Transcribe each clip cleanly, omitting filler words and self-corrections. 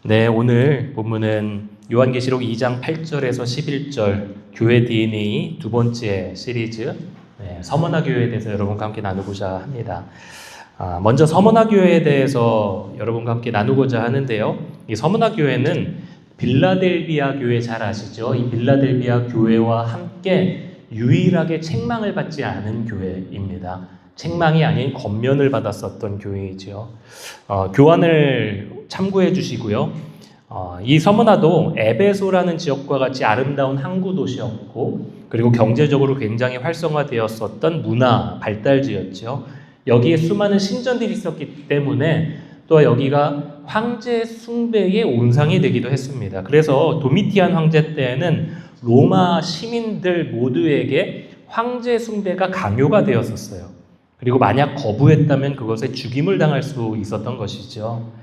네, 오늘 본문은 요한계시록 2장 8절에서 11절 교회 DNA 두 번째 시리즈 서머나 교회에 대해서 여러분과 함께 나누고자 합니다. 먼저 서머나 교회에 대해서 여러분과 함께 나누고자 하는데요. 이 서머나 교회는 빌라델비아 교회 잘 아시죠? 이 빌라델비아 교회와 함께 유일하게 책망을 받지 않은 교회입니다. 책망이 아닌 권면을 받았었던 교회이죠. 교환을 참고해 주시고요. 이 서머나도 에베소라는 지역과 같이 아름다운 항구 도시였고, 그리고 경제적으로 굉장히 활성화되었었던 문화 발달지였죠. 여기에 수많은 신전들이 있었기 때문에 또 여기가 황제 숭배의 온상이 되기도 했습니다. 그래서 도미티안 황제 때에는 로마 시민들 모두에게 황제 숭배가 강요가 되었었어요. 그리고 만약 거부했다면 그것에 죽임을 당할 수 있었던 것이죠.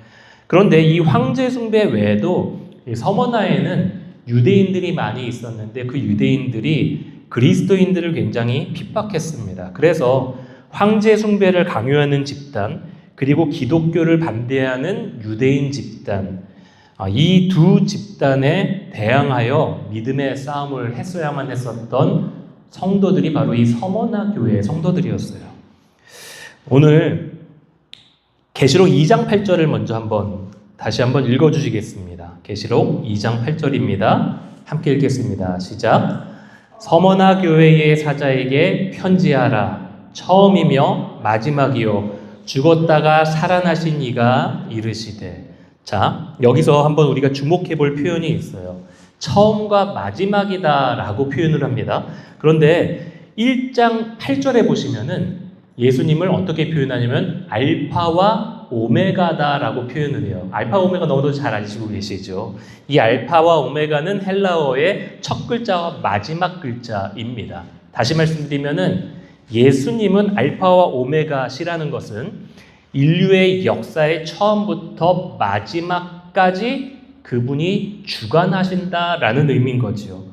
그런데 이 황제 숭배 외에도 서머나에는 유대인들이 많이 있었는데 그 유대인들이 그리스도인들을 굉장히 핍박했습니다. 그래서 황제 숭배를 강요하는 집단, 그리고 기독교를 반대하는 유대인 집단, 이 두 집단에 대항하여 믿음의 싸움을 했어야만 했었던 성도들이 바로 이 서머나 교회의 성도들이었어요. 오늘 계시록 2장 8절을 먼저 다시 한번 읽어주시겠습니다. 계시록 2장 8절입니다. 함께 읽겠습니다. 시작. 서머나 교회의 사자에게 편지하라. 처음이며 마지막이요 죽었다가 살아나신 이가 이르시되. 자, 여기서 한번 우리가 주목해 볼 표현이 있어요. 처음과 마지막이다라고 표현을 합니다. 그런데 1장 8절에 보시면은 예수님을 어떻게 표현하냐면 알파와 오메가다라고 표현을 해요. 알파 오메가 너무도 잘 아시고 계시죠. 이 알파와 오메가는 헬라어의 첫 글자와 마지막 글자입니다. 다시 말씀드리면은 예수님은 알파와 오메가시라는 것은 인류의 역사의 처음부터 마지막까지 그분이 주관하신다라는 의미인 거죠.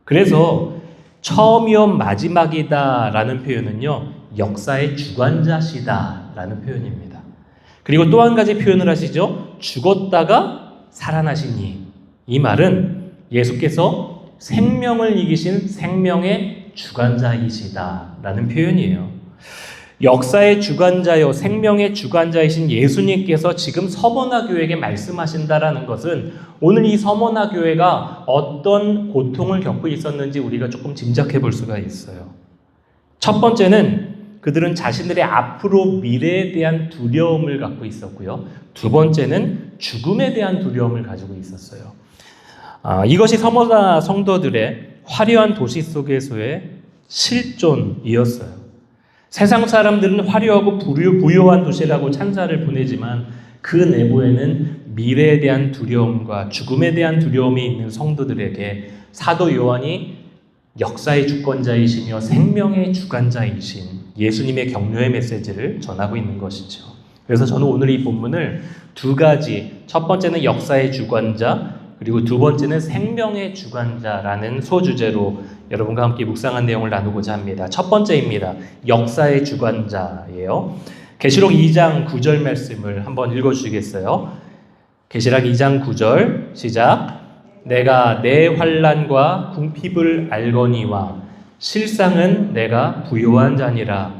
그래서 처음이요 마지막이다라는 표현은요 역사의 주관자시다라는 표현입니다. 그리고 또 한 가지 표현을 하시죠. 죽었다가 살아나시니. 이 말은 예수께서 생명을 이기신 생명의 주관자이시다라는 표현이에요. 역사의 주관자요 생명의 주관자이신 예수님께서 지금 서머나 교회에게 말씀하신다라는 것은 오늘 이 서머나 교회가 어떤 고통을 겪고 있었는지 우리가 조금 짐작해 볼 수가 있어요. 첫 번째는 그들은 자신들의 앞으로 미래에 대한 두려움을 갖고 있었고요. 두 번째는 죽음에 대한 두려움을 가지고 있었어요. 이것이 서머나 성도들의 화려한 도시 속에서의 실존이었어요. 세상 사람들은 화려하고 부유한 도시라고 찬사를 보내지만 그 내부에는 미래에 대한 두려움과 죽음에 대한 두려움이 있는 성도들에게 사도 요한이 역사의 주권자이시며 생명의 주관자이신 예수님의 격려의 메시지를 전하고 있는 것이죠. 그래서 저는 오늘 이 본문을 두 가지, 첫 번째는 역사의 주관자, 그리고 두 번째는 생명의 주관자라는 소주제로 여러분과 함께 묵상한 내용을 나누고자 합니다. 첫 번째입니다. 역사의 주관자예요. 계시록 2장 9절 말씀을 한번 읽어주시겠어요? 계시록 2장 9절 시작. 내가 내 환난과 궁핍을 알거니와 실상은 내가 부요한 자니라.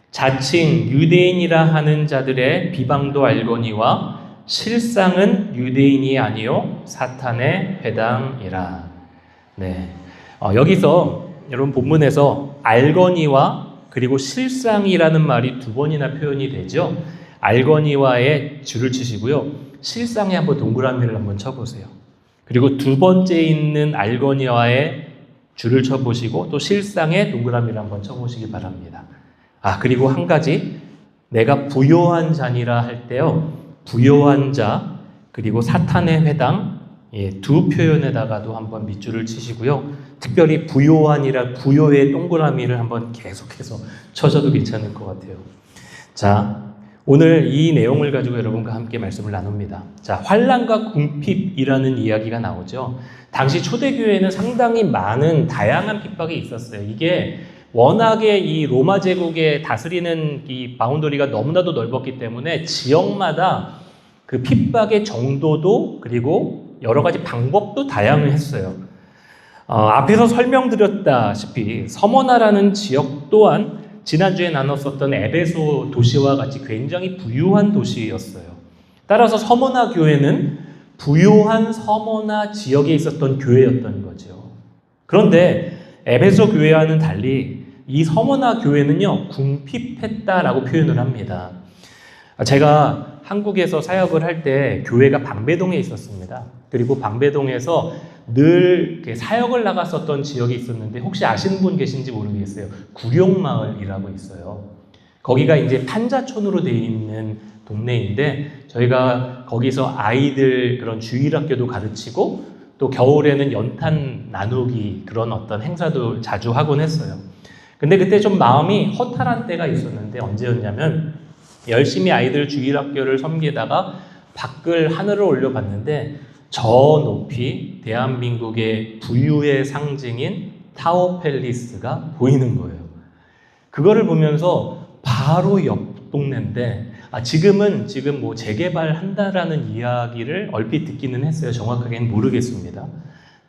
자칭 유대인이라 하는 자들의 비방도 알거니와 실상은 유대인이 아니요 사탄의 회당이라. 네. 여기서 여러분 본문에서 알거니와 그리고 실상이라는 말이 두 번이나 표현이 되죠. 알거니와에 줄을 치시고요. 실상에 한번 동그라미를 한번 쳐보세요. 그리고 두 번째 있는 알거니와에 줄을 쳐보시고 또 실상에 동그라미를 한번 쳐보시기 바랍니다. 그리고 한 가지, 내가 부요한 자니라 할 때요. 부요한 자 그리고 사탄의 회당 두 표현에다가도 한번 밑줄을 치시고요. 특별히 부요의 동그라미를 한번 계속해서 쳐줘도 괜찮을 것 같아요. 자, 오늘 이 내용을 가지고 여러분과 함께 말씀을 나눕니다. 자, 환난과 궁핍이라는 이야기가 나오죠. 당시 초대교회에는 상당히 많은 다양한 핍박이 있었어요. 이게 워낙에 이 로마 제국의 다스리는 이 바운더리가 너무나도 넓었기 때문에 지역마다 그 핍박의 정도도 그리고 여러 가지 방법도 다양했어요. 앞에서 설명드렸다시피 서머나라는 지역 또한 지난주에 나눴었던 에베소 도시와 같이 굉장히 부유한 도시였어요. 따라서 서머나 교회는 부유한 서머나 지역에 있었던 교회였던 거죠. 그런데 에베소 교회와는 달리 이 서머나 교회는요, 궁핍했다라고 표현을 합니다. 제가 한국에서 사역을 할 때 교회가 방배동에 있었습니다. 그리고 방배동에서 늘 사역을 나갔었던 지역이 있었는데 혹시 아시는 분 계신지 모르겠어요. 구룡마을이라고 있어요. 거기가 이제 판자촌으로 되어 있는 동네인데 저희가 거기서 아이들 그런 주일학교도 가르치고 또 겨울에는 연탄 나누기 그런 어떤 행사도 자주 하곤 했어요. 근데 그때 좀 마음이 허탈한 때가 있었는데 언제였냐면 열심히 아이들 주일학교를 섬기다가 밖을 하늘을 올려봤는데 저 높이 대한민국의 부유의 상징인 타워 팰리스가 보이는 거예요. 그거를 보면서 바로 옆 동네인데 지금 뭐 재개발한다라는 이야기를 얼핏 듣기는 했어요. 정확하게는 모르겠습니다.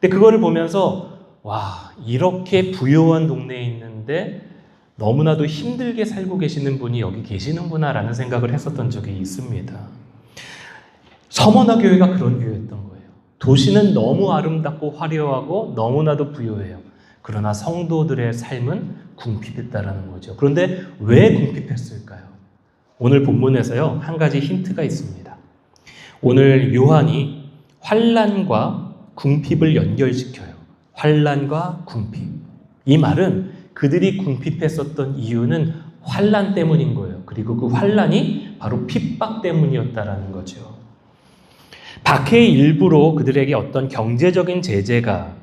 근데 그거를 보면서 와, 이렇게 부유한 동네에 있는데 너무나도 힘들게 살고 계시는 분이 여기 계시는구나라는 생각을 했었던 적이 있습니다. 서머나 교회가 그런 교회였던 거예요. 도시는 너무 아름답고 화려하고 너무나도 부유해요. 그러나 성도들의 삶은 궁핍했다라는 거죠. 그런데 왜 궁핍했을까요? 오늘 본문에서요, 한 가지 힌트가 있습니다. 오늘 요한이 환난과 궁핍을 연결시켜요. 환난과 궁핍. 이 말은 그들이 궁핍했었던 이유는 환난 때문인 거예요. 그리고 그 환난이 바로 핍박 때문이었다라는 거죠. 박해의 일부로 그들에게 어떤 경제적인 제재가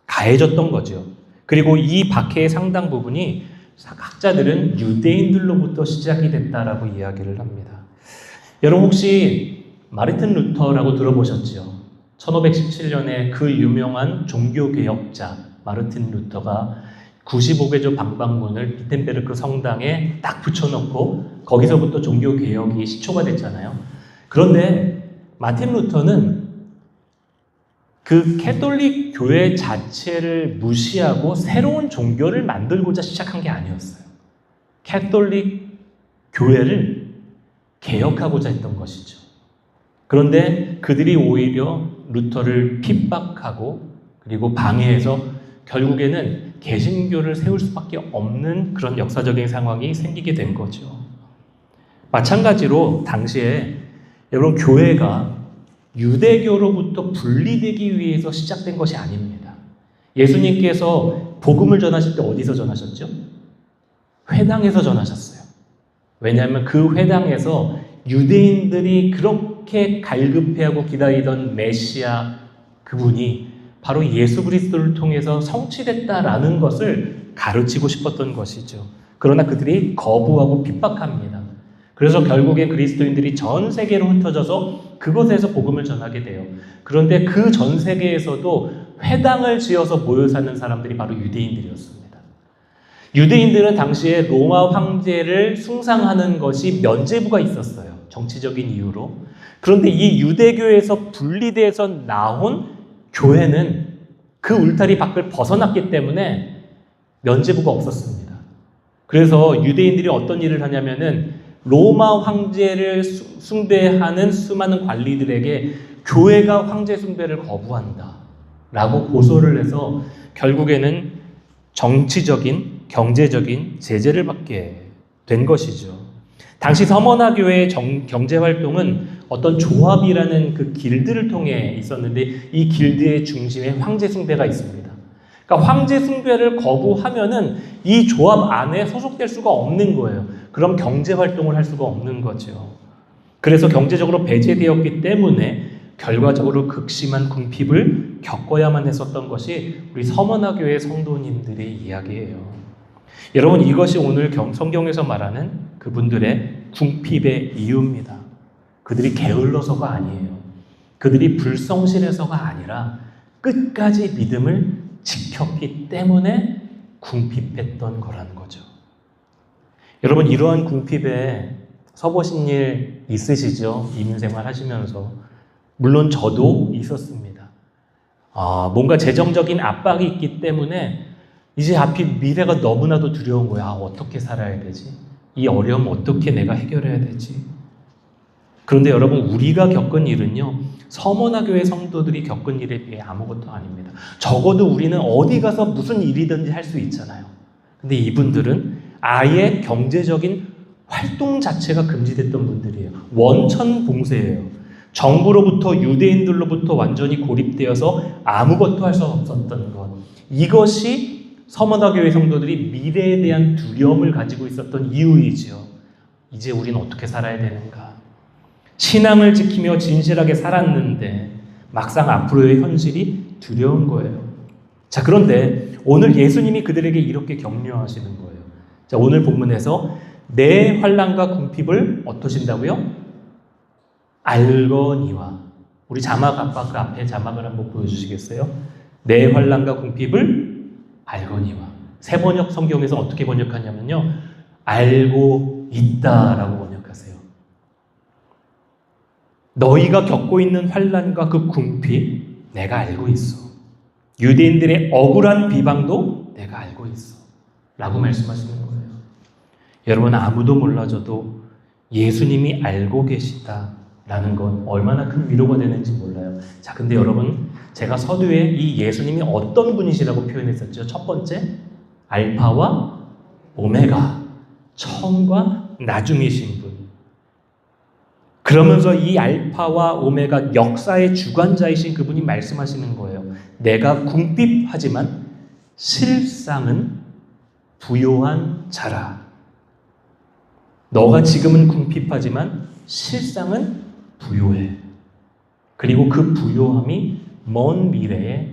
가해졌던 거죠. 그리고 이 박해의 상당 부분이 학자들은 유대인들로부터 시작이 됐다라고 이야기를 합니다. 여러분 혹시 마르틴 루터라고 들어보셨죠? 1517년에 그 유명한 종교개혁자 마르틴 루터가 95개조 방방문을 비텐베르크 성당에 딱 붙여놓고 거기서부터 종교개혁이 시초가 됐잖아요. 그런데 마틴 루터는 그 캐톨릭 교회 자체를 무시하고 새로운 종교를 만들고자 시작한 게 아니었어요. 캐톨릭 교회를 개혁하고자 했던 것이죠. 그런데 그들이 오히려 루터를 핍박하고 그리고 방해해서 결국에는 개신교를 세울 수밖에 없는 그런 역사적인 상황이 생기게 된 거죠. 마찬가지로 당시에 여러분 교회가 유대교로부터 분리되기 위해서 시작된 것이 아닙니다. 예수님께서 복음을 전하실 때 어디서 전하셨죠? 회당에서 전하셨어요. 왜냐하면 그 회당에서 유대인들이 그렇게 갈급해하고 기다리던 메시아 그분이 바로 예수 그리스도를 통해서 성취됐다라는 것을 가르치고 싶었던 것이죠. 그러나 그들이 거부하고 핍박합니다. 그래서 결국에 그리스도인들이 전 세계로 흩어져서 그곳에서 복음을 전하게 돼요. 그런데 그 전 세계에서도 회당을 지어서 모여 사는 사람들이 바로 유대인들이었습니다. 유대인들은 당시에 로마 황제를 숭상하는 것이 면죄부가 있었어요. 정치적인 이유로. 그런데 이 유대교에서 분리돼서 나온 교회는 그 울타리 밖을 벗어났기 때문에 면죄부가 없었습니다. 그래서 유대인들이 어떤 일을 하냐면은 로마 황제를 숭배하는 수많은 관리들에게 교회가 황제 숭배를 거부한다 라고 고소를 해서 결국에는 정치적인, 경제적인 제재를 받게 된 것이죠. 당시 서머나 교회의 경제활동은 어떤 조합이라는 그 길드를 통해 있었는데 이 길드의 중심에 황제 숭배가 있습니다. 그러니까 황제 숭배를 거부하면은 이 조합 안에 소속될 수가 없는 거예요. 그럼 경제 활동을 할 수가 없는 거죠. 그래서 경제적으로 배제되었기 때문에 결과적으로 극심한 궁핍을 겪어야만 했었던 것이 우리 서머나 교회 성도님들의 이야기예요. 여러분 이것이 오늘 성경에서 말하는 그분들의 궁핍의 이유입니다. 그들이 게을러서가 아니에요. 그들이 불성실해서가 아니라 끝까지 믿음을 지켰기 때문에 궁핍했던 거라는 거죠. 여러분 이러한 궁핍에 서보신 일 있으시죠? 이민생활 하시면서. 물론 저도 있었습니다. 뭔가 재정적인 압박이 있기 때문에 이제 앞이 미래가 너무나도 두려운 거야. 어떻게 살아야 되지? 이 어려움 어떻게 내가 해결해야 되지? 그런데 여러분, 우리가 겪은 일은요, 서머나교회 성도들이 겪은 일에 비해 아무것도 아닙니다. 적어도 우리는 어디 가서 무슨 일이든지 할 수 있잖아요. 근데 이분들은 아예 경제적인 활동 자체가 금지됐던 분들이에요. 원천 봉쇄예요. 정부로부터, 유대인들로부터 완전히 고립되어서 아무것도 할 수 없었던 것. 이것이 서머나교회 성도들이 미래에 대한 두려움을 가지고 있었던 이유이지요. 이제 우린 어떻게 살아야 되는가? 신앙을 지키며 진실하게 살았는데 막상 앞으로의 현실이 두려운 거예요. 자, 그런데 오늘 예수님이 그들에게 이렇게 격려하시는 거예요. 자, 오늘 본문에서 내 환난과 궁핍을 어떠신다고요? 알거니와. 우리 자막 아빠 그 앞에 자막을 한번 보여주시겠어요? 내 환난과 궁핍을 알거니와. 새 번역 성경에서 어떻게 번역하냐면요, 알고 있다라고 번역하세요. 너희가 겪고 있는 환난과 그 궁핍 내가 알고 있어. 유대인들의 억울한 비방도 내가 알고 있어 라고 말씀하시는 거예요. 여러분, 아무도 몰라줘도 예수님이 알고 계시다라는 건 얼마나 큰 위로가 되는지 몰라요. 자, 근데 여러분, 제가 서두에 이 예수님이 어떤 분이시라고 표현했었죠? 첫 번째, 알파와 오메가, 처음과 나중이신 분. 그러면서 이 알파와 오메가, 역사의 주관자이신 그분이 말씀하시는 거예요. 내가 궁핍하지만 실상은 부요한 자라. 너가 지금은 궁핍하지만 실상은 부요해. 그리고 그 부요함이 먼 미래에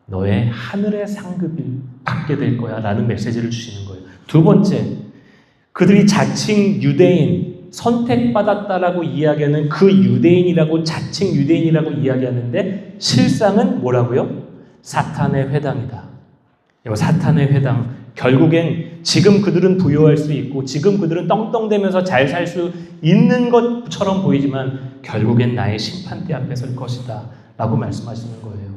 너의 하늘의 상급을 받게 될 거야 라는 메시지를 주시는 거예요. 두 번째, 그들이 자칭 유대인, 선택받았다라고 이야기하는 그 유대인이라고, 자칭 유대인이라고 이야기하는데 실상은 뭐라고요? 사탄의 회당이다. 사탄의 회당. 결국엔 지금 그들은 부유할 수 있고 지금 그들은 떵떵대면서 잘 살 수 있는 것처럼 보이지만 결국엔 나의 심판대 앞에 설 것이다 라고 말씀하시는 거예요.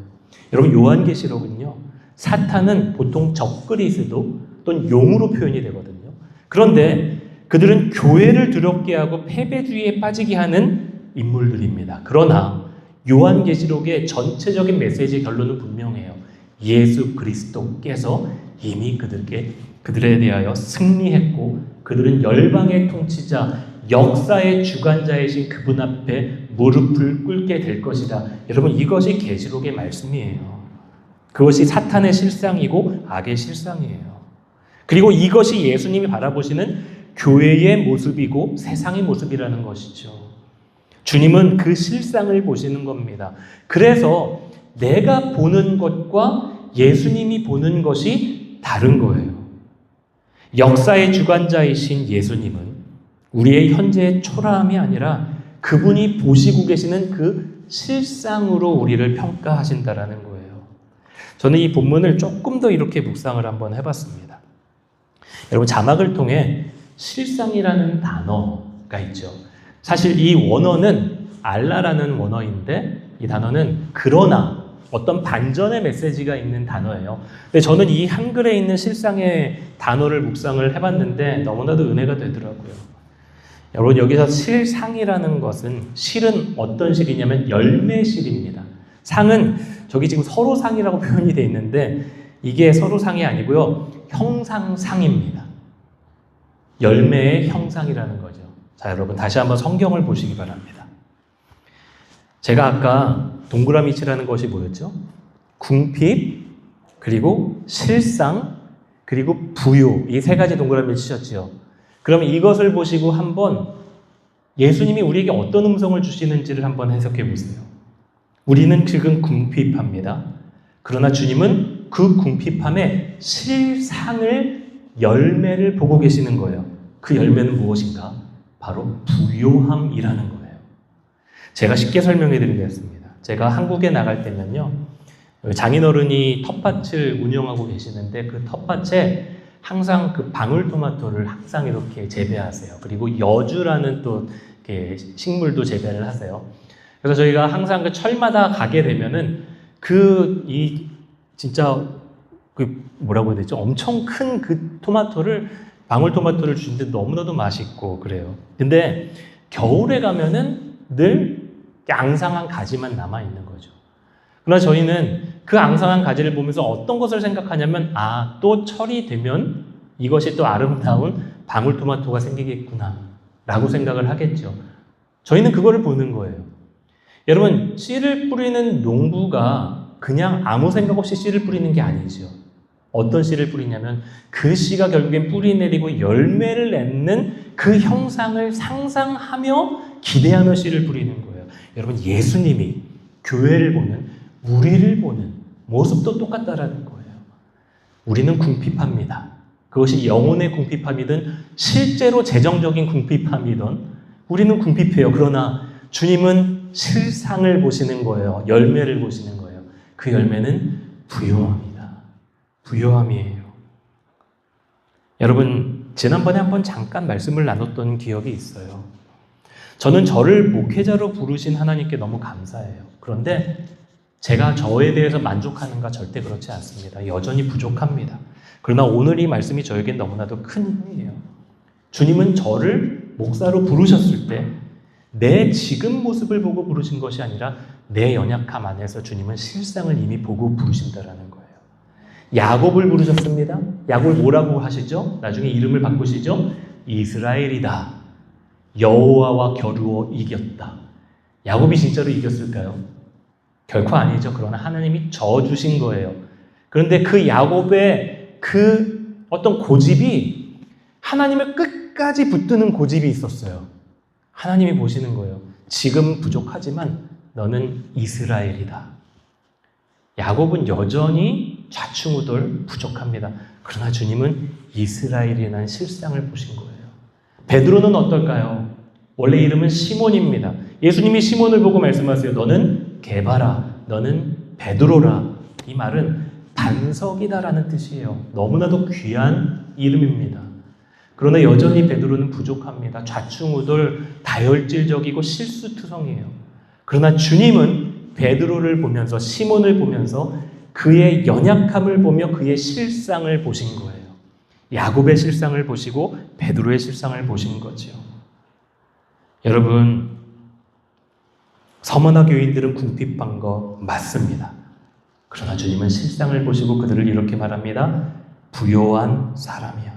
여러분, 요한계시록은요, 사탄은 보통 적그리스도 또는 용으로 표현이 되거든요. 그런데 그들은 교회를 두렵게 하고 패배주의에 빠지게 하는 인물들입니다. 그러나 요한계시록의 전체적인 메시지 결론은 분명해요. 예수 그리스도께서 이미 그들에 대하여 승리했고 그들은 열방의 통치자, 역사의 주관자이신 그분 앞에 무릎을 꿇게 될 것이다. 여러분, 이것이 계시록의 말씀이에요. 그것이 사탄의 실상이고 악의 실상이에요. 그리고 이것이 예수님이 바라보시는 교회의 모습이고 세상의 모습이라는 것이죠. 주님은 그 실상을 보시는 겁니다. 그래서 내가 보는 것과 예수님이 보는 것이 다른 거예요. 역사의 주관자이신 예수님은 우리의 현재의 초라함이 아니라 그분이 보시고 계시는 그 실상으로 우리를 평가하신다라는 거예요. 저는 이 본문을 조금 더 이렇게 묵상을 한번 해봤습니다. 여러분, 자막을 통해 실상이라는 단어가 있죠. 사실 이 원어는 알라라는 원어인데 이 단어는 그러나, 어떤 반전의 메시지가 있는 단어예요. 근데 저는 이 한글에 있는 실상의 단어를 묵상을 해봤는데 너무나도 은혜가 되더라고요. 여러분, 여기서 실상이라는 것은, 실은 어떤 실이냐면 열매실입니다. 상은 저기 지금 서로상이라고 표현이 되어 있는데 이게 서로상이 아니고요, 형상상입니다. 열매의 형상이라는 거죠. 자, 여러분, 다시 한번 성경을 보시기 바랍니다. 제가 아까 동그라미 치라는 것이 뭐였죠? 궁핍, 그리고 실상, 그리고 부요. 이 세 가지 동그라미를 치셨죠. 그럼 이것을 보시고 한번 예수님이 우리에게 어떤 음성을 주시는지를 한번 해석해 보세요. 우리는 지금 궁핍합니다. 그러나 주님은 그 궁핍함의 실상을, 열매를 보고 계시는 거예요. 그 열매는 무엇인가? 바로 부요함이라는 거예요. 제가 쉽게 설명해 드리겠습니다. 제가 한국에 나갈 때면요, 장인어른이 텃밭을 운영하고 계시는데 그 텃밭에 항상 그 방울토마토를 항상 이렇게 재배하세요. 그리고 여주라는 또 이렇게 식물도 재배를 하세요. 그래서 저희가 항상 그 철마다 가게 되면은 진짜 뭐라고 해야 되죠? 엄청 큰 그 토마토를 방울토마토를 주는데 너무나도 맛있고 그래요. 근데 겨울에 가면은 늘 앙상한 가지만 남아 있는 거죠. 그러나 저희는 그 앙상한 가지를 보면서 어떤 것을 생각하냐면 또 철이 되면 이것이 또 아름다운 방울토마토가 생기겠구나 라고 생각을 하겠죠. 저희는 그거를 보는 거예요. 여러분, 씨를 뿌리는 농부가 그냥 아무 생각 없이 씨를 뿌리는 게 아니죠. 어떤 씨를 뿌리냐면 그 씨가 결국엔 뿌리 내리고 열매를 맺는 그 형상을 상상하며 기대하며 씨를 뿌리는 거예요. 여러분, 예수님이 교회를 보는, 우리를 보는 모습도 똑같다라는 거예요. 우리는 궁핍합니다. 그것이 영혼의 궁핍함이든 실제로 재정적인 궁핍함이든 우리는 궁핍해요. 그러나 주님은 실상을 보시는 거예요. 열매를 보시는 거예요. 그 열매는 부요함이다. 부요함이에요. 여러분, 지난번에 한번 잠깐 말씀을 나눴던 기억이 있어요. 저는 저를 목회자로 부르신 하나님께 너무 감사해요. 그런데 제가 저에 대해서 만족하는가? 절대 그렇지 않습니다. 여전히 부족합니다. 그러나 오늘 이 말씀이 저에겐 너무나도 큰 힘이에요. 주님은 저를 목사로 부르셨을 때 내 지금 모습을 보고 부르신 것이 아니라 내 연약함 안에서 주님은 실상을 이미 보고 부르신다라는 거예요. 야곱을 부르셨습니다. 야곱을 뭐라고 하시죠? 나중에 이름을 바꾸시죠? 이스라엘이다. 여호와와 겨루어 이겼다. 야곱이 진짜로 이겼을까요? 결코 아니죠. 그러나 하나님이 져주신 거예요. 그런데 그 야곱의 그 어떤 고집이 하나님을 끝까지 붙드는 고집이 있었어요. 하나님이 보시는 거예요. 지금 부족하지만 너는 이스라엘이다. 야곱은 여전히 좌충우돌 부족합니다. 그러나 주님은 이스라엘이라는 실상을 보신 거예요. 베드로는 어떨까요? 원래 이름은 시몬입니다. 예수님이 시몬을 보고 말씀하세요. 너는 게바라, 너는 베드로라. 이 말은 반석이다라는 뜻이에요. 너무나도 귀한 이름입니다. 그러나 여전히 베드로는 부족합니다. 좌충우돌, 다혈질적이고 실수투성이에요. 그러나 주님은 베드로를 보면서, 시몬을 보면서 그의 연약함을 보며 그의 실상을 보신 거예요. 야곱의 실상을 보시고 베드로의 실상을 보신 거죠. 여러분, 서머나 교인들은 궁핍한 거 맞습니다. 그러나 주님은 실상을 보시고 그들을 이렇게 말합니다. 부요한 사람이야.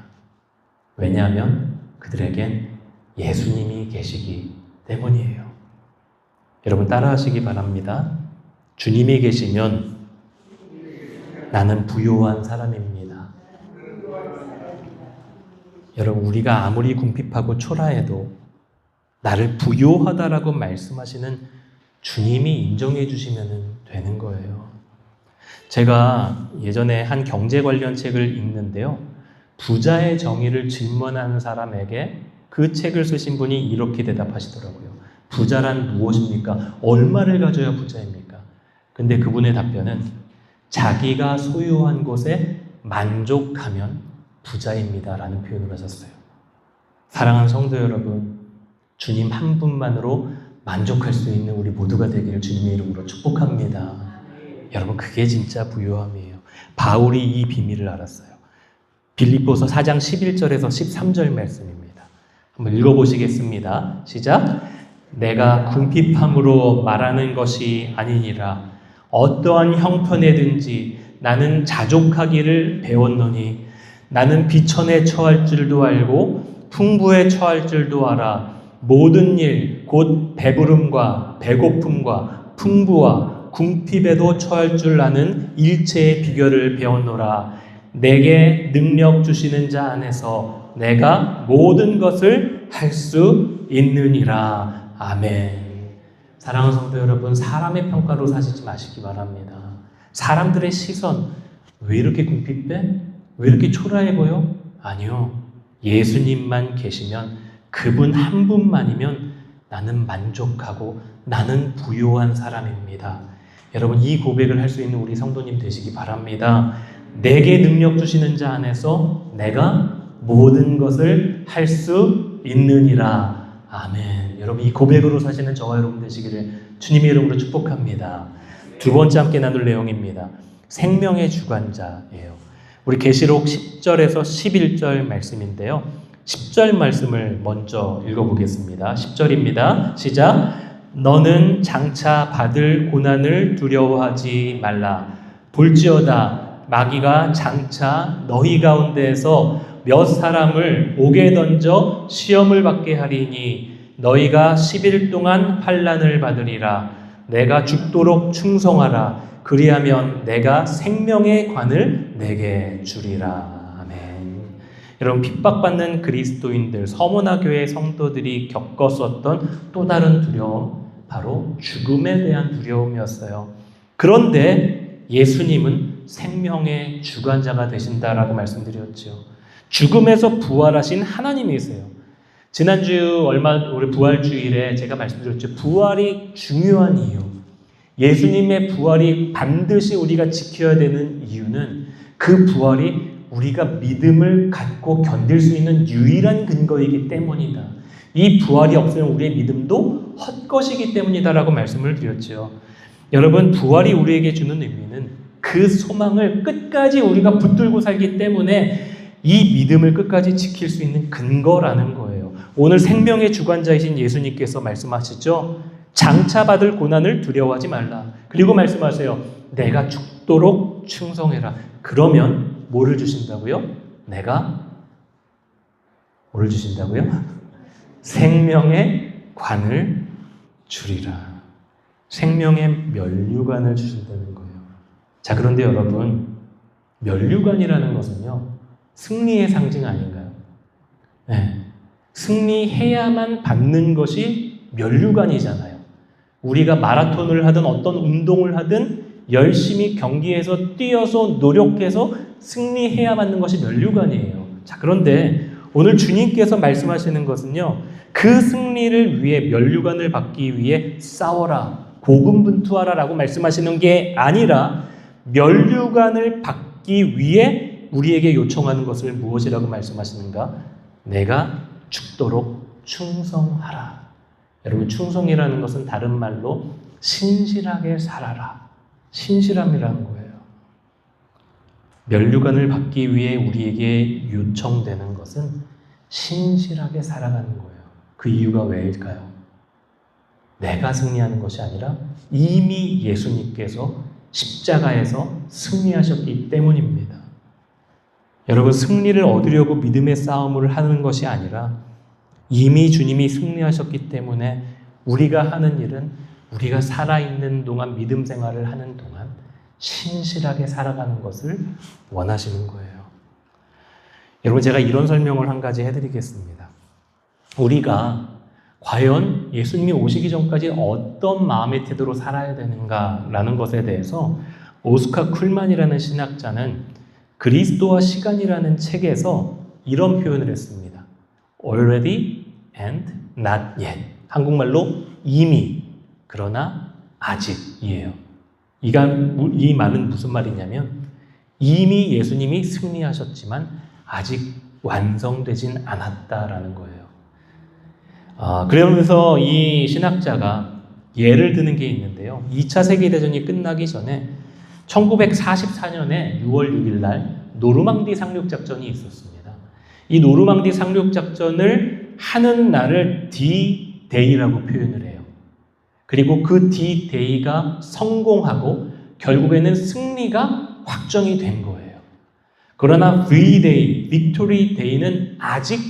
왜냐하면 그들에겐 예수님이 계시기 때문이에요. 여러분, 따라하시기 바랍니다. 주님이 계시면 나는 부요한 사람입니다. 여러분, 우리가 아무리 궁핍하고 초라해도 나를 부요하다라고 말씀하시는 주님이 인정해 주시면 되는 거예요. 제가 예전에 한 경제 관련 책을 읽는데요. 부자의 정의를 질문하는 사람에게 그 책을 쓰신 분이 이렇게 대답하시더라고요. 부자란 무엇입니까? 얼마를 가져야 부자입니까? 근데 그분의 답변은 자기가 소유한 것에 만족하면 부자입니다라는 표현을 하셨어요. 사랑하는 성도 여러분, 주님 한 분만으로 만족할 수 있는 우리 모두가 되기를 주님의 이름으로 축복합니다. 여러분, 그게 진짜 부요함이에요. 바울이 이 비밀을 알았어요. 빌립보서 4장 11절에서 13절 말씀입니다. 한번 읽어보시겠습니다. 시작. 내가 궁핍함으로 말하는 것이 아니니라. 어떠한 형편에든지 나는 자족하기를 배웠노니 나는 비천에 처할 줄도 알고 풍부에 처할 줄도 알아. 모든 일 곧 배부름과 배고픔과 풍부와 궁핍에도 처할 줄 아는 일체의 비결을 배웠노라. 내게 능력 주시는 자 안에서 내가 모든 것을 할 수 있느니라. 아멘. 사랑하는 성도 여러분, 사람의 평가로 사시지 마시기 바랍니다. 사람들의 시선, 왜 이렇게 궁핍해? 왜 이렇게 초라해 보여? 아니요. 예수님만 계시면, 그분 한 분만이면 나는 만족하고 나는 부요한 사람입니다. 여러분, 이 고백을 할 수 있는 우리 성도님 되시기 바랍니다. 내게 능력 주시는 자 안에서 내가 모든 것을 할 수 있느니라. 아멘. 여러분, 이 고백으로 사시는 저와 여러분 되시기를 주님의 이름으로 축복합니다. 두 번째 함께 나눌 내용입니다. 생명의 주관자예요. 우리 계시록 10절에서 11절 말씀인데요. 10절 말씀을 먼저 읽어보겠습니다. 10절입니다. 시작. 너는 장차 받을 고난을 두려워하지 말라. 볼지어다 마귀가 장차 너희 가운데에서 몇 사람을 옥에 던져 시험을 받게 하리니 너희가 10일 동안 환난을 받으리라. 내가 죽도록 충성하라. 그리하면 내가 생명의 관을 내게 주리라. 아멘. 여러분, 핍박받는 그리스도인들, 서머나 교회 성도들이 겪었었던 또 다른 두려움, 바로 죽음에 대한 두려움이었어요. 그런데 예수님은 생명의 주관자가 되신다라고 말씀드렸죠. 죽음에서 부활하신 하나님이세요. 지난주 우리 부활주일에 제가 말씀드렸죠. 부활이 중요한 이유. 예수님의 부활이 반드시 우리가 지켜야 되는 이유는 그 부활이 우리가 믿음을 갖고 견딜 수 있는 유일한 근거이기 때문이다. 이 부활이 없으면 우리의 믿음도 헛것이기 때문이다라고 말씀을 드렸죠. 여러분, 부활이 우리에게 주는 의미는 그 소망을 끝까지 우리가 붙들고 살기 때문에 이 믿음을 끝까지 지킬 수 있는 근거라는 거예요. 오늘 생명의 주관자이신 예수님께서 말씀하시죠. 장차 받을 고난을 두려워하지 말라. 그리고 말씀하세요. 내가 죽도록 충성해라. 그러면 뭐를 주신다고요? 내가 뭐를 주신다고요? 생명의 관을 주리라. 생명의 면류관을 주신다는 거예요. 자, 그런데 여러분, 면류관이라는 것은요, 승리의 상징 아닌가요? 네. 승리해야만 받는 것이 면류관이잖아요. 우리가 마라톤을 하든 어떤 운동을 하든 열심히 경기에서 뛰어서 노력해서 승리해야 받는 것이 면류관이에요. 자, 그런데 오늘 주님께서 말씀하시는 것은요, 그 승리를 위해 면류관을 받기 위해 싸워라, 고군분투하라 라고 말씀하시는 게 아니라 면류관을 받기 위해 우리에게 요청하는 것을 무엇이라고 말씀하시는가? 내가 죽도록 충성하라. 여러분, 충성이라는 것은 다른 말로 신실하게 살아라. 신실함이라는 거예요. 면류관을 받기 위해 우리에게 요청되는 것은 신실하게 살아가는 거예요. 그 이유가 왜일까요? 내가 승리하는 것이 아니라 이미 예수님께서 십자가에서 승리하셨기 때문입니다. 여러분, 승리를 얻으려고 믿음의 싸움을 하는 것이 아니라 이미 주님이 승리하셨기 때문에 우리가 하는 일은 우리가 살아있는 동안, 믿음 생활을 하는 동안 신실하게 살아가는 것을 원하시는 거예요. 여러분, 제가 이런 설명을 한 가지 해드리겠습니다. 우리가 과연 예수님이 오시기 전까지 어떤 마음의 태도로 살아야 되는가라는 것에 대해서 오스카 쿨만이라는 신학자는 그리스도와 시간이라는 책에서 이런 표현을 했습니다. Already and not yet. 한국말로 이미, 그러나 아직이에요. 이 말은 무슨 말이냐면 이미 예수님이 승리하셨지만 아직 완성되진 않았다라는 거예요. 그러면서 이 신학자가 예를 드는 게 있는데요. 2차 세계대전이 끝나기 전에 1944년에 6월 6일 날 노르망디 상륙작전이 있었습니다. 이 노르망디 상륙작전을 하는 날을 D-Day라고 표현을 해요. 그리고 그 D-Day가 성공하고 결국에는 승리가 확정이 된 거예요. 그러나 V-Day, Victory Day는 아직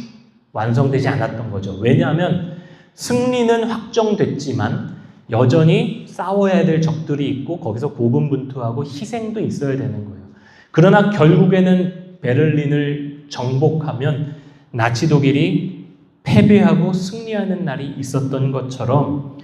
완성되지 않았던 거죠. 왜냐하면 승리는 확정됐지만 여전히 싸워야 될 적들이 있고 거기서 고군분투하고 희생도 있어야 되는 거예요. 그러나 결국에는 베를린을 정복하면 나치 독일이 패배하고 승리하는 날이 있었던 것처럼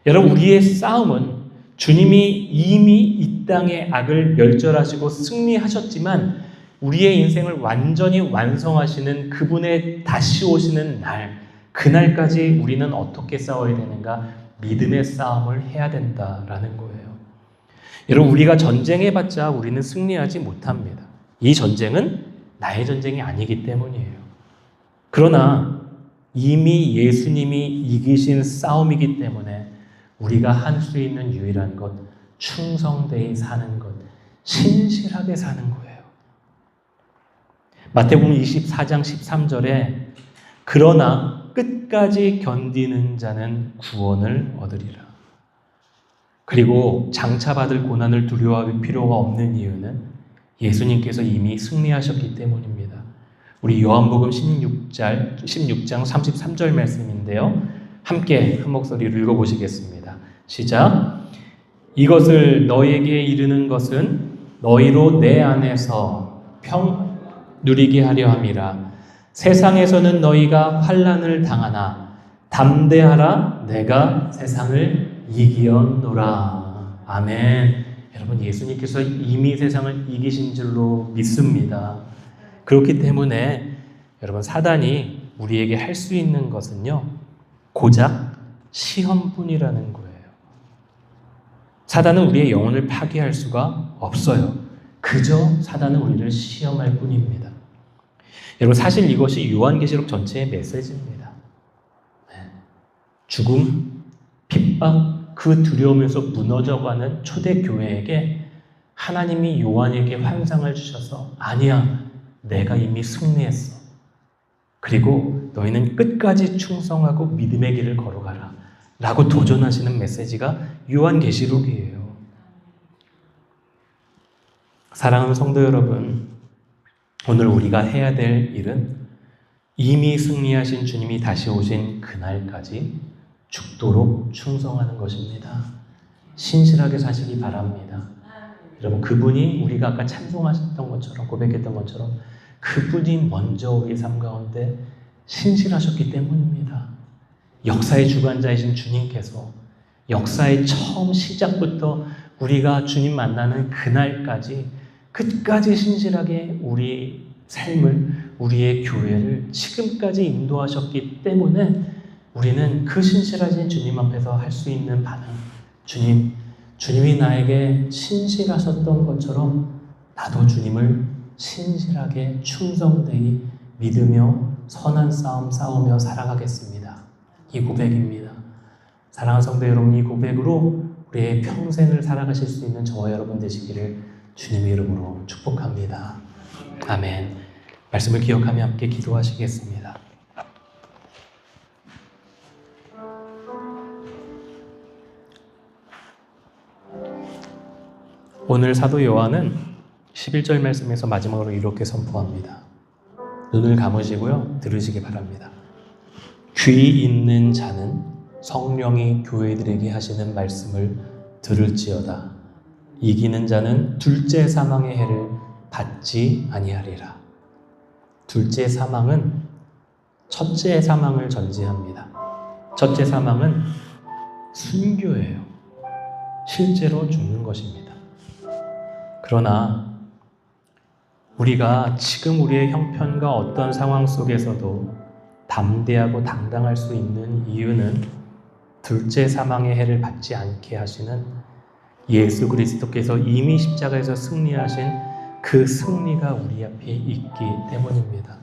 여러분, 우리의 싸움은 주님이 이미 이 땅의 악을 멸절하시고 승리하셨지만 우리의 인생을 완전히 완성하시는 그분의 다시 오시는 날, 그날까지 우리는 어떻게 싸워야 되는가? 믿음의 싸움을 해야 된다라는 거예요. 여러분, 우리가 전쟁해봤자 우리는 승리하지 못합니다. 이 전쟁은 나의 전쟁이 아니기 때문이에요. 그러나 이미 예수님이 이기신 싸움이기 때문에 우리가 할 수 있는 유일한 것, 충성되이 사는 것, 신실하게 사는 거예요. 마태복음 24장 13절에 그러나 끝까지 견디는 자는 구원을 얻으리라. 그리고 장차받을 고난을 두려워할 필요가 없는 이유는 예수님께서 이미 승리하셨기 때문입니다. 우리 요한복음 16장 33절 말씀인데요. 함께 한 목소리로 읽어보시겠습니다. 시작. 이것을 너희에게 이르는 것은 너희로 내 안에서 평 누리게 하려 함이라. 세상에서는 너희가 환난을 당하나 담대하라. 내가 세상을 이기었노라. 아멘. 여러분, 예수님께서 이미 세상을 이기신 줄로 믿습니다. 그렇기 때문에 여러분, 사단이 우리에게 할 수 있는 것은요, 고작 시험뿐이라는 거예요. 사단은 우리의 영혼을 파괴할 수가 없어요. 그저 사단은 우리를 시험할 뿐입니다. 여러분, 사실 이것이 요한계시록 전체의 메시지입니다. 죽음, 핍박, 그 두려움에서 무너져가는 초대교회에게 하나님이 요한에게 환상을 주셔서 아니야, 내가 이미 승리했어. 그리고 너희는 끝까지 충성하고 믿음의 길을 걸어가라 라고 도전하시는 메시지가 요한계시록이에요. 사랑하는 성도 여러분, 오늘 우리가 해야 될 일은 이미 승리하신 주님이 다시 오신 그날까지 죽도록 충성하는 것입니다. 신실하게 사시기 바랍니다. 여러분, 그분이 우리가 아까 찬송하셨던 것처럼, 고백했던 것처럼 그분이 먼저 우리 삶 가운데 신실하셨기 때문입니다. 역사의 주관자이신 주님께서 역사의 처음 시작부터 우리가 주님 만나는 그날까지 끝까지 신실하게 우리 삶을, 우리의 교회를 지금까지 인도하셨기 때문에 우리는 그 신실하신 주님 앞에서 할 수 있는 반응, 주님이 나에게 신실하셨던 것처럼 나도 주님을 신실하게 충성되이 믿으며 선한 싸움 싸우며 살아가겠습니다. 이 고백입니다. 사랑하는 성도 여러분, 이 고백으로 우리의 평생을 살아가실 수 있는 저와 여러분 되시기를 주님의 이름으로 축복합니다. 아멘. 말씀을 기억하며 함께 기도하시겠습니다. 오늘 사도 요한은 11절 말씀에서 마지막으로 이렇게 선포합니다. 눈을 감으시고요, 들으시기 바랍니다. 귀 있는 자는 성령이 교회들에게 하시는 말씀을 들을지어다. 이기는 자는 둘째 사망의 해를 받지 아니하리라. 둘째 사망은 첫째 사망을 전제합니다. 첫째 사망은 순교예요. 실제로 죽는 것입니다. 그러나 우리가 지금 우리의 형편과 어떤 상황 속에서도 담대하고 당당할 수 있는 이유는 둘째 사망의 해를 받지 않게 하시는 예수 그리스도께서 이미 십자가에서 승리하신 그 승리가 우리 앞에 있기 때문입니다.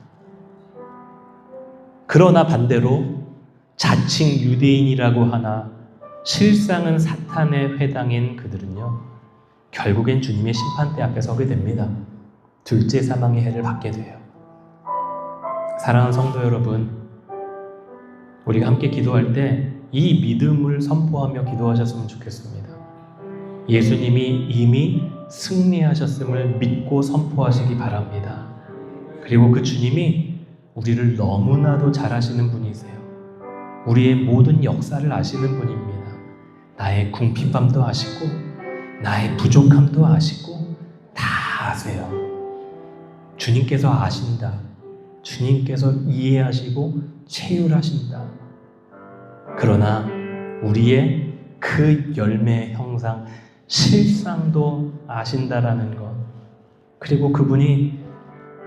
그러나 반대로 자칭 유대인이라고 하나 실상은 사탄의 회당인 그들은요, 결국엔 주님의 심판대 앞에 서게 됩니다. 둘째 사망의 해를 받게 돼요. 사랑하는 성도 여러분, 우리가 함께 기도할 때 이 믿음을 선포하며 기도하셨으면 좋겠습니다. 예수님이 이미 승리하셨음을 믿고 선포하시기 바랍니다. 그리고 그 주님이 우리를 너무나도 잘 아시는 분이세요. 우리의 모든 역사를 아시는 분입니다. 나의 궁핍함도 아시고 나의 부족함도 아시고 다 아세요. 주님께서 아신다. 주님께서 이해하시고 체휼하신다. 그러나 우리의 그 열매의 형상, 실상도 아신다라는 것, 그리고 그분이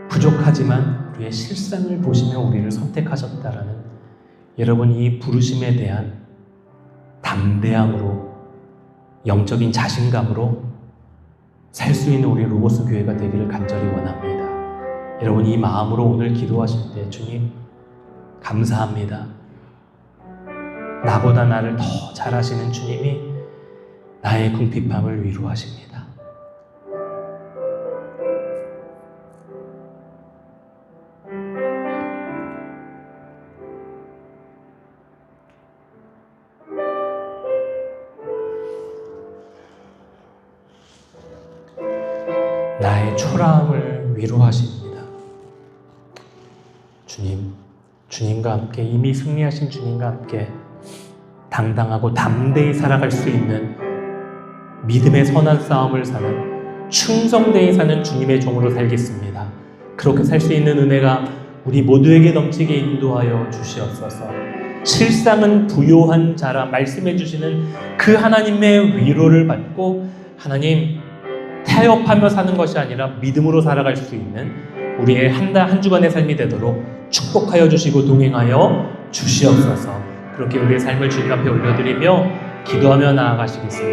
부족하지만 우리의 실상을 보시며 우리를 선택하셨다라는 여러분, 이 부르심에 대한 담대함으로, 영적인 자신감으로 살 수 있는 우리 로고스 교회가 되기를 간절히 원합니다. 여러분, 이 마음으로 오늘 기도하실 때 주님 감사합니다. 나보다 나를 더 잘 아시는 주님이 나의 궁핍함을 위로하십니다. 나의 초라함을 위로하십니다. 주님과 함께, 이미 승리하신 주님과 함께 당당하고 담대히 살아갈 수 있는 믿음의 선한 싸움을 사는, 충성되이 사는 주님의 종으로 살겠습니다. 그렇게 살 수 있는 은혜가 우리 모두에게 넘치게 인도하여 주시옵소서. 실상은 부요한 자라 말씀해 주시는 그 하나님의 위로를 받고 하나님 타협하며 사는 것이 아니라 믿음으로 살아갈 수 있는 우리의 한 주간의 삶이 되도록 축복하여 주시고 동행하여 주시옵소서. 그렇게 우리의 삶을 주님 앞에 올려드리며 기도하며 나아가시겠습니다.